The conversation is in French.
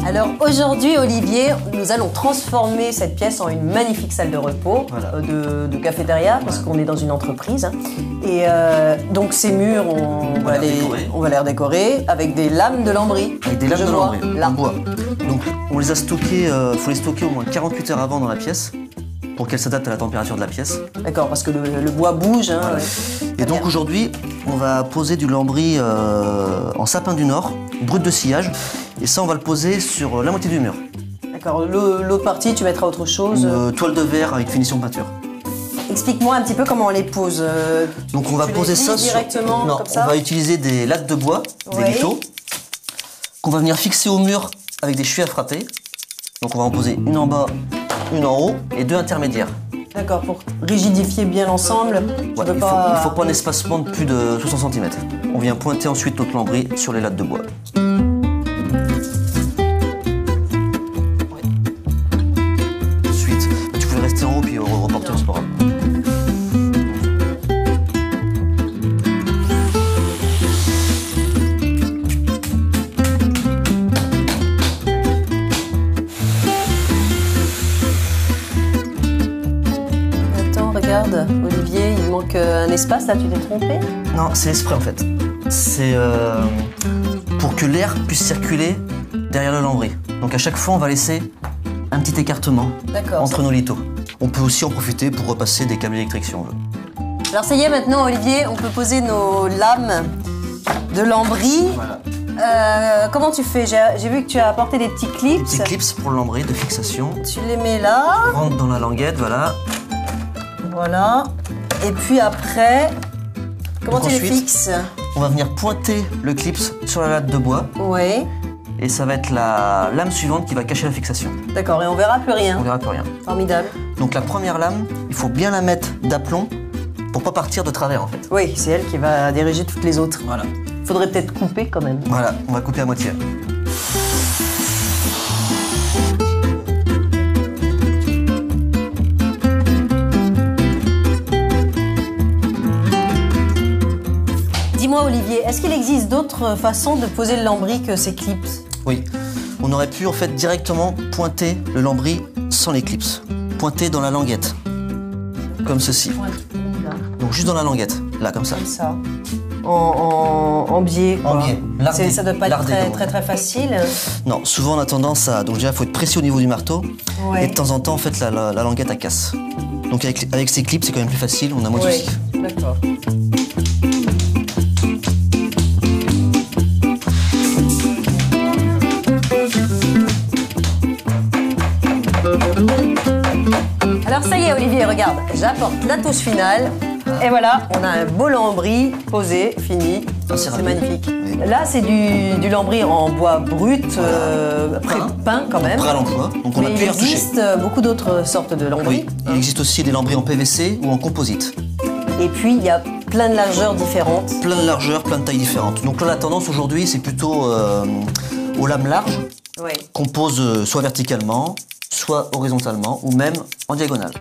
Alors aujourd'hui, Olivier, nous allons transformer cette pièce en une magnifique salle de repos, voilà, de cafétéria, parce qu'on est dans une entreprise. Et donc ces murs, on va les redécorer avec des lames de lambris. Avec des lames de lambris, en bois. Donc on les a stockées, faut les stocker au moins 48 heures avant dans la pièce, pour qu'elles s'adaptent à la température de la pièce. D'accord, parce que le bois bouge. Hein, voilà. Et donc aujourd'hui, on va poser du lambris en sapin du Nord, brut de sillage. Et ça, on va le poser sur la moitié du mur. D'accord. L'autre partie, tu mettras autre chose. Une toile de verre avec finition peinture. Explique-moi un petit peu comment on les pose. Donc on va poser ça directement Non, comme ça. On va utiliser des lattes de bois, des lithots, qu'on va venir fixer au mur avec des chevilles à frapper. Donc on va en poser une en bas, une en haut et deux intermédiaires. D'accord, pour rigidifier bien l'ensemble. Ouais, il ne faut pas un espacement de plus de 60 cm. On vient pointer ensuite notre lambris sur les lattes de bois. Ensuite, tu peux rester en haut puis reporter, c'est pas grave. Regarde, Olivier, il manque un espace, là, tu t'es trompé? Non, c'est exprès en fait. C'est pour que l'air puisse circuler derrière le lambris. Donc à chaque fois, on va laisser un petit écartement entre nos lithots. On peut aussi en profiter pour repasser des câbles électriques si on veut. Alors ça y est, maintenant, Olivier, on peut poser nos lames de lambris. Voilà. Comment tu fais? J'ai vu que tu as apporté des petits clips. Des petits clips pour le lambris de fixation. Tu les mets là. On rentre dans la languette, voilà. Voilà. Et puis après, comment tu les fixes? On va venir pointer le clip sur la latte de bois. Oui. Et ça va être la lame suivante qui va cacher la fixation. D'accord, et on verra plus rien. On verra plus rien. Formidable. Donc la première lame, il faut bien la mettre d'aplomb pour pas partir de travers en fait. Oui, c'est elle qui va diriger toutes les autres. Voilà. Faudrait peut-être couper quand même. Voilà, on va couper à moitié. Dis-moi Olivier, est-ce qu'il existe d'autres façons de poser le lambris que ces clips? Oui, on aurait pu en fait directement pointer le lambris sans les clips. Pointer dans la languette, comme ceci. Donc juste dans la languette, là comme ça. Comme ça. En biais, quoi. En biais. Lardé. Ça doit pas être très facile. Non, souvent on a tendance à... Donc déjà, il faut être précis au niveau du marteau. Ouais. Et de temps en temps, en fait, la languette, elle casse. Donc avec ces clips, c'est quand même plus facile, on a moins de soucis. D'accord. Alors ça y est Olivier, regarde, j'apporte la touche finale. Et voilà, on a un beau lambris posé, fini. C'est magnifique. Oui. Là, c'est du lambris en bois brut, peint quand même. Prêt à l'emploi. Donc on a pu y retoucher. Il existe beaucoup d'autres sortes de lambris. Oui, il existe aussi des lambris en PVC ou en composite. Et puis, il y a plein de largeurs différentes. Plein de largeurs, plein de tailles différentes. Donc là, la tendance aujourd'hui, c'est plutôt aux lames larges, qu'on pose soit verticalement, soit horizontalement, ou même en diagonale.